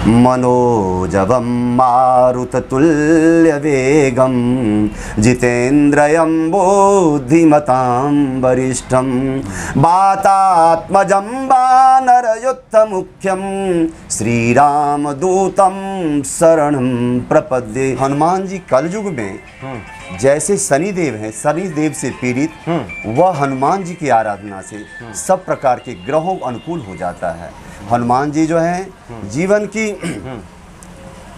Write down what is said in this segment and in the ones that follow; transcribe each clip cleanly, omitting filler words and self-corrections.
मनोजवं मारुततुल्यवेगं जितेन्द्रियं बुद्धिमतां वरिष्ठं वातात्मजं वानरयुद्धमुख्यं श्रीरामदूतं शरणं प्रपद्ये। हनुमान जी कलयुग में जैसे शनिदेव हैं, शनिदेव से पीड़ित वह हनुमान जी की आराधना से सब प्रकार के ग्रहों अनुकूल हो जाता है। हनुमान जी जो हैं जीवन की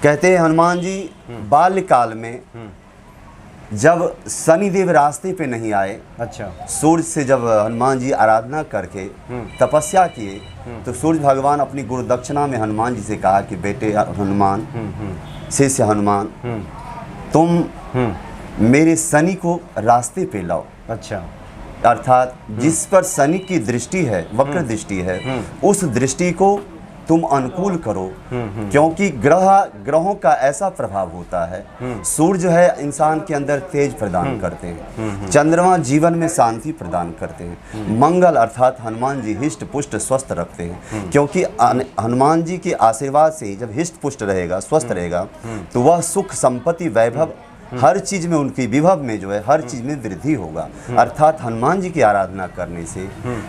कहते हैं, हनुमान जी बाल्यकाल में जब शनिदेव रास्ते पे नहीं आए, अच्छा, सूर्य से जब हनुमान जी आराधना करके तपस्या किए तो सूर्य भगवान अपनी गुरु दक्षिणा में हनुमान जी से कहा कि बेटे हनुमान, शिष्य हनुमान, तुम मेरे शनि को रास्ते पे लाओ। अच्छा, अर्थात जिस पर शनि की दृष्टि है, वक्र दृष्टि है, उस दृष्टि को तुम अनुकूल करो, क्योंकि ग्रहों का ऐसा प्रभाव होता है। सूर्य जो है इंसान के अंदर तेज प्रदान करते हैं, चंद्रमा जीवन में शांति प्रदान करते हैं, मंगल अर्थात हनुमान जी हिष्ट पुष्ट स्वस्थ रखते हैं, क्योंकि हनुमान जी के आशीर्वाद से जब हिष्ट पुष्ट रहेगा, स्वस्थ रहेगा, तो वह सुख संपत्ति वैभव हर चीज में, उनकी विभव में जो है हर चीज में वृद्धि होगा। अर्थात हनुमान जी की आराधना करने से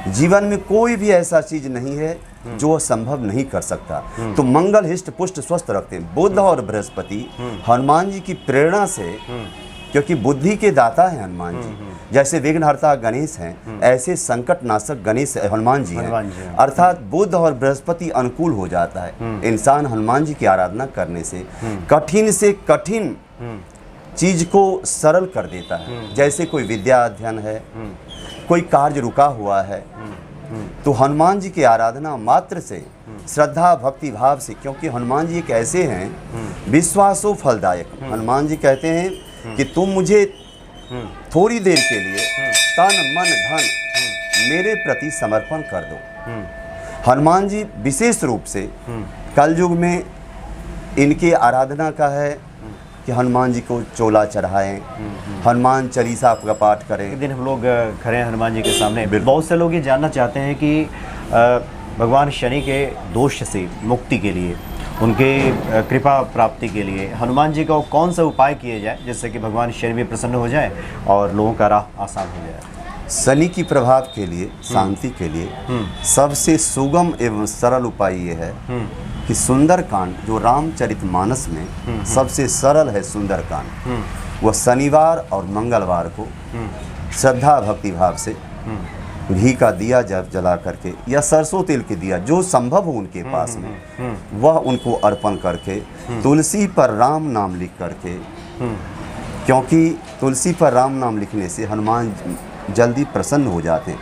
जीवन में कोई भी ऐसा चीज नहीं है जो वह संभव नहीं कर सकता। तो मंगल हिष्ट पुष्ट स्वस्थ रखते हैं। बुध और बृहस्पति हनुमान जी की प्रेरणा से, क्योंकि बुद्धि के दाता है हनुमान जी, जैसे विघ्नहर्ता गणेश हैं ऐसे संकट नाशक गणेश हनुमान जी हैं। अर्थात बुध और बृहस्पति अनुकूल हो जाता है। इंसान हनुमान जी की आराधना करने से कठिन से कठिन चीज को सरल कर देता है। जैसे कोई विद्या अध्ययन है, कोई कार्य रुका हुआ है, तो हनुमान जी की आराधना मात्र से श्रद्धा भक्ति भाव से, क्योंकि हनुमान जी एक ऐसे हैं विश्वासो फलदायक। हनुमान जी कहते हैं कि तुम मुझे थोड़ी देर के लिए तन मन धन मेरे प्रति समर्पण कर दो। हनुमान जी विशेष रूप से कलयुग में इनकी आराधना का है कि हनुमान जी को चोला चढ़ाएं, हनुमान चालीसा का पाठ करें। एक दिन हम लोग खड़े हैं हनुमान जी के सामने, बहुत से लोग ये जानना चाहते हैं कि भगवान शनि के दोष से मुक्ति के लिए, उनके कृपा प्राप्ति के लिए हनुमान जी का कौन सा उपाय किया जाए जिससे कि भगवान शनि भी प्रसन्न हो जाए और लोगों का राह आसान हो जाए। शनि की प्रभाव के लिए, शांति के लिए सबसे सुगम एवं सरल उपाय ये है कि सुंदरकांड, जो रामचरितमानस में सबसे सरल है सुंदरकांड, वह शनिवार और मंगलवार को श्रद्धा भक्ति भाव से घी का दिया जला करके या सरसों तेल के दिया जो संभव हो उनके पास में, वह उनको अर्पण करके तुलसी पर राम नाम लिख करके, क्योंकि तुलसी पर राम नाम लिखने से हनुमान जल्दी प्रसन्न हो जाते हैं।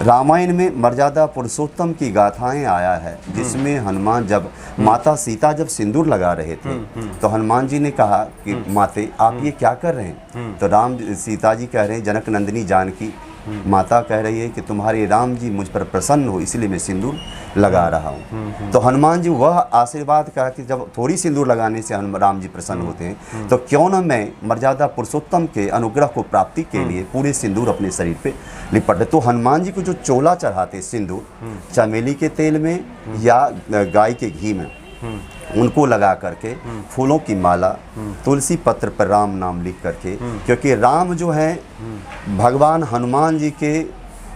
रामायण में मर्यादा पुरुषोत्तम की गाथाएं आया है, जिसमें हनुमान जब माता सीता जब सिंदूर लगा रहे थे तो हनुमान जी ने कहा कि माते आप ये क्या कर रहे हैं? तो सीता जी कह रहे हैं, जनक नंदिनी जानकी माता कह रही है कि तुम्हारे राम जी मुझ पर प्रसन्न हो इसलिए मैं सिंदूर लगा रहा हूँ। तो हनुमान जी वह आशीर्वाद कहा कि जब थोड़ी सिंदूर लगाने से राम जी प्रसन्न होते हैं, तो क्यों न मैं मर्यादा पुरुषोत्तम के अनुग्रह को प्राप्ति के लिए पूरे सिंदूर अपने शरीर पे लिपट। तो हनुमान जी को जो चोला चढ़ाते सिंदूर चमेली के तेल में या गाय के घी में, उनको लगा करके फूलों की माला, तुलसी पत्र पर राम नाम लिख करके, क्योंकि राम जो है भगवान हनुमान जी के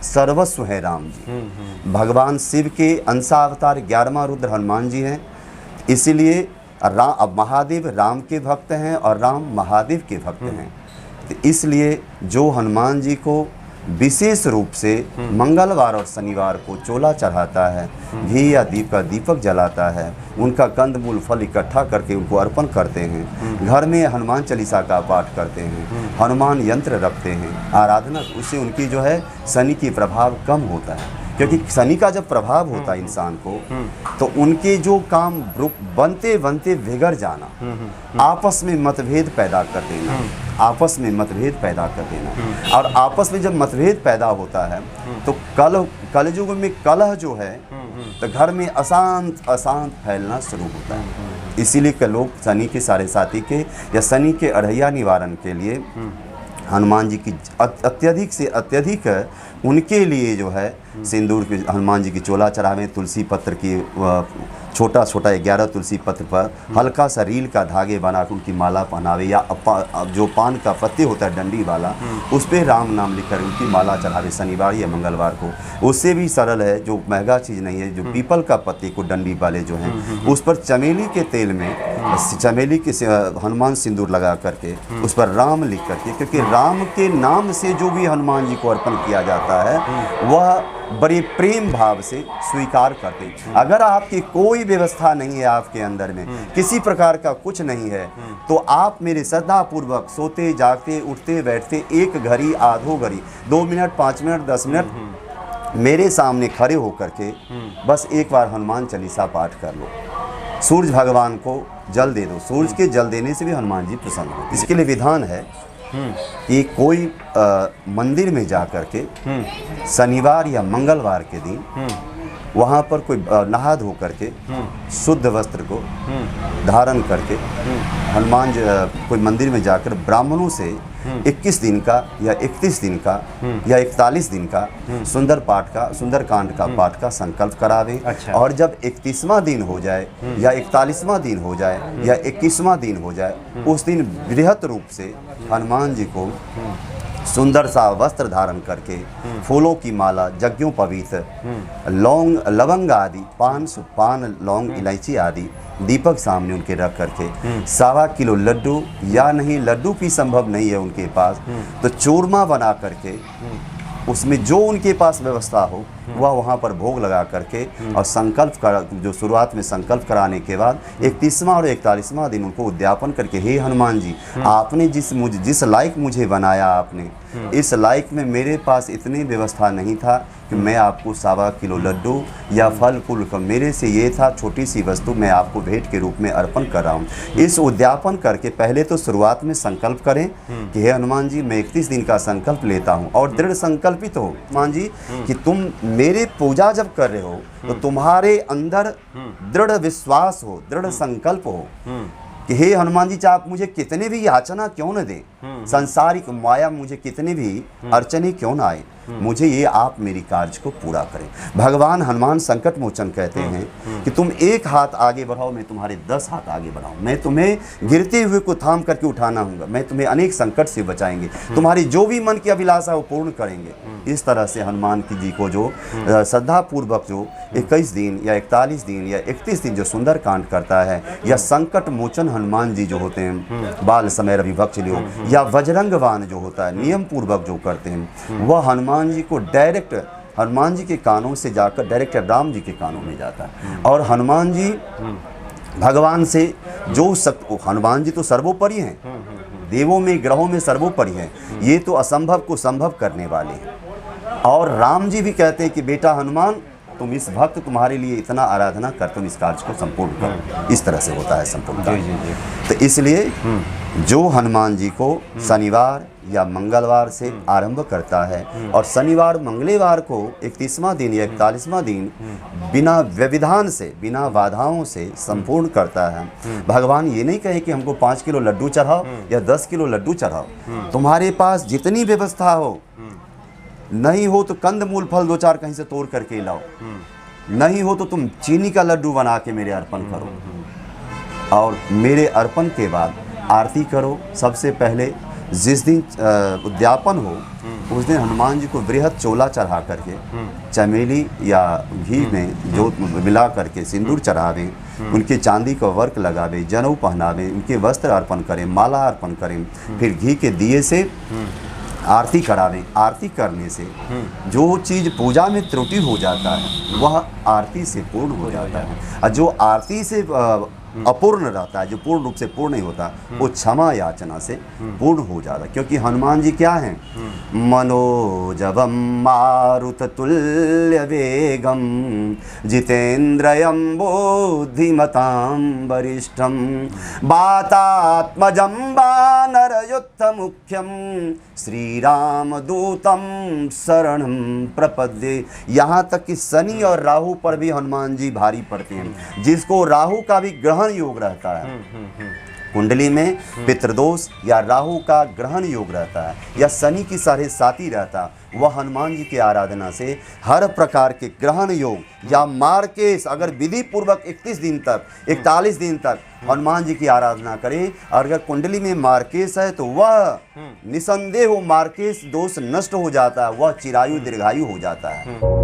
सर्वस्व है। राम जी भगवान शिव के अंशावतार 11वां रुद्र हनुमान जी हैं, इसीलिए अब महादेव राम के भक्त हैं और राम महादेव के भक्त हैं। तो इसलिए जो हनुमान जी को विशेष रूप से मंगलवार और शनिवार को चोला चढ़ाता है, घी या दीप का दीपक जलाता है, उनका कंद मूल फल इकट्ठा करके उनको अर्पण करते हैं, घर में हनुमान चालीसा का पाठ करते हैं, हनुमान यंत्र रखते हैं, आराधना, उससे उनकी जो है शनि की प्रभाव कम होता है। क्योंकि शनि का जब प्रभाव होता है इंसान को, तो उनके जो काम बनते बनते बिगड़ जाना, आपस में मतभेद पैदा कर देना, आपस में मतभेद पैदा कर देना, और आपस में जब मतभेद पैदा होता है तो कलयुग में कलह जो है तो घर में अशांत फैलना शुरू होता है। इसीलिए लोग शनि के साढ़े साथी के या शनि के अढ़ैया निवारण के लिए हनुमान जी की अत्यधिक से अत्यधिक उनके लिए जो है सिंदूर के हनुमान जी की चोला चढ़ावें, तुलसी पत्र की छोटा छोटा 11 तुलसी पत्र पर हल्का सा रील का धागे बनाकर उनकी माला पहनावे, या जो पान का पत्ते होता है डंडी वाला, उस पर राम नाम लिखकर उनकी माला चढ़ावे शनिवार या मंगलवार को। उससे भी सरल है, जो महंगा चीज़ नहीं है, जो पीपल का पत्ते को डंडी वाले जो हैं उस पर चमेली के तेल में चमेली के हनुमान सिंदूर लगा करके उस पर राम लिख करके, क्योंकि राम के नाम से जो भी हनुमान जी को अर्पण किया जाता है वह बड़े प्रेम भाव से स्वीकार करते हैं। अगर आपकी कोई व्यवस्था नहीं है, आपके अंदर में किसी प्रकार का कुछ नहीं है, तो आप मेरे श्रद्धापूर्वक सोते जागते उठते बैठते एक घड़ी आधो घड़ी 2 मिनट 5 मिनट 10 मिनट मेरे सामने खड़े होकर के बस एक बार हनुमान चालीसा पाठ कर लो। सूर्य भगवान को जल दे दो, सूर्य के जल देने से भी हनुमान जी प्रसन्न हो। इसके लिए विधान है कि कोई मंदिर में जा कर के शनिवार या मंगलवार के दिन वहाँ पर कोई नहा धो करके शुद्ध वस्त्र को धारण करके हनुमान कोई मंदिर में जाकर ब्राह्मणों से 21 दिन का या 31 दिन का या 41 दिन का सुंदरकांड का पाठ का संकल्प करावे। अच्छा। और जब 31वां दिन हो जाए या 41वां दिन हो जाए या 21वां दिन हो जाए, उस दिन बृहत रूप से हनुमान जी को सुंदर सा वस्त्र धारण करके फूलों की माला, यज्ञों पवित्र, लौंग लवंग आदि, पान लौंग इलायची आदि दीपक सामने उनके रख करके 1.25 किलो लड्डू, या नहीं लड्डू भी संभव नहीं है उनके पास, तो चूरमा बना करके उसमें जो उनके पास व्यवस्था हो वह वहाँ पर भोग लगा करके और संकल्प कर, जो शुरुआत में संकल्प कराने के बाद 31वां और 41वां दिन उनको उद्यापन करके, हे हनुमान जी, आपने जिस लायक मुझे बनाया, आपने इस लायक में मेरे पास इतनी व्यवस्था नहीं था कि मैं आपको 1.25 किलो लड्डू या फल फूल का, मेरे से ये था छोटी सी वस्तु मैं आपको भेंट के रूप में अर्पण कर रहा हूँ। इस उद्यापन करके पहले तो शुरुआत में संकल्प करें कि हे हनुमान जी, मैं 31 दिन का संकल्प लेता हूँ, और दृढ़ संकल्पित हो हनुमान जी कि तुम मेरे पूजा जब कर रहे हो तो तुम्हारे अंदर दृढ़ विश्वास हो, दृढ़ संकल्प हो कि हे हनुमान जी, चाहे आप मुझे कितने भी याचना क्यों न दे, संसारिक माया मुझे कितने भी अड़चने क्यों ना आए, मुझे ये आप मेरी कार्य को पूरा करें। भगवान हनुमान संकट मोचन कहते हैं कि तुम एक हाथ आगे बढ़ाओ, मैं तुम्हारे 10 हाथ आगे बढ़ाऊं, मैं तुम्हें गिरते हुए को थाम करके उठाना हूँगा, मैं तुम्हें अनेक संकट से बचाएंगे, तुम्हारी जो भी मन की अभिलाषा वो पूर्ण करेंगे। इस तरह से हनुमान जी को जो श्रद्धापूर्वक जो 21 दिन या 41 दिन या 31 दिन जो सुंदरकांड करता है, या संकट मोचन हनुमान जी जो होते हैं, बाल समय रविभक्त लियो, या वज्रंगवान जो होता है नियम पूर्वक जो करते हैं, वह हनुमान जी को डायरेक्ट हनुमान जी के कानों से जाकर डायरेक्ट राम जी के कानों में जाता है। और हनुमान जी भगवान से जो हनुमान जी तो सर्वोपरि हैं, देवों में ग्रहों में सर्वोपरि हैं, ये तो असंभव को संभव करने वाले हैं। और राम जी भी कहते हैं कि बेटा हनुमान, तुम इस भक्त तुम्हारे लिए इतना आराधना कर, तुम इस कार्य को संपूर्ण करो। इस तरह से होता है संपूर्ण कार्य। तो इसलिए जो हनुमान जी को शनिवार या मंगलवार से आरंभ करता है और शनिवार मंगलवार को 31वां दिन या 41वां दिन बिना व्यवधान से, बिना बाधाओं से संपूर्ण करता है, भगवान ये नहीं कहे कि हमको 5 किलो लड्डू चढ़ाओ या 10 किलो लड्डू चढ़ाओ। तुम्हारे पास जितनी व्यवस्था हो, नहीं हो तो कंद मूल फल 2-4 कहीं से तोड़ करके लाओ, नहीं हो तो तुम चीनी का लड्डू बना के मेरे अर्पण करो, और मेरे अर्पण के बाद आरती करो। सबसे पहले जिस दिन उद्यापन हो उस दिन हनुमान जी को बृहद चोला चढ़ा करके चमेली या घी में जो मिला करके सिंदूर चढ़ावें, उनके चांदी का वर्क लगावे, जनेऊ पहनावे, उनके वस्त्र अर्पण करें, माला अर्पण करें, फिर घी के दिए से आरती करावें। आरती करने से जो चीज़ पूजा में त्रुटि हो जाता है वह आरती से पूर्ण हो जाता है, और जो आरती से अपूर्ण रहता है, जो पूर्ण रूप से पूर्ण नहीं होता, वो क्षमा याचना से पूर्ण हो जाता है। क्योंकि हनुमान जी क्या हैं? मनोजवम मारुत तुल्य वेगम जितेन्द्रियं बुद्धिमतां वरिष्ठम वातात्मजं वानरयुक्त मुख्यम श्री राम दूतम शरणं प्रपद्ये। यहाँ तक कि शनि और राहु पर भी हनुमान जी भारी पड़ते हैं। जिसको राहु का भी ग्रहण योग रहता है, कुंडली में पितृदोष या राहु का ग्रहण योग रहता है या शनि की साढ़े साती रहता है, वह हनुमान जी की आराधना से हर प्रकार के ग्रहण योग या मार्केश अगर विधि पूर्वक 41 दिन तक हनुमान जी की आराधना करें, और अगर कुंडली में मार्केश है तो वह निसंदेह मार्केश दोष नष्ट हो जाता है, वह चिरायु दीर्घायु हो जाता है।